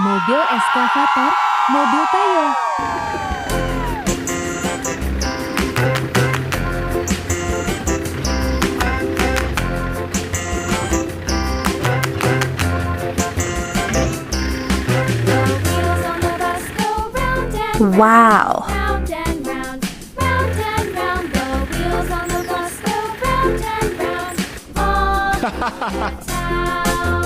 Mobil Escavator, mobil tayo. Wow! Round and round, round and round, the wheels on the bus go round and round all the town.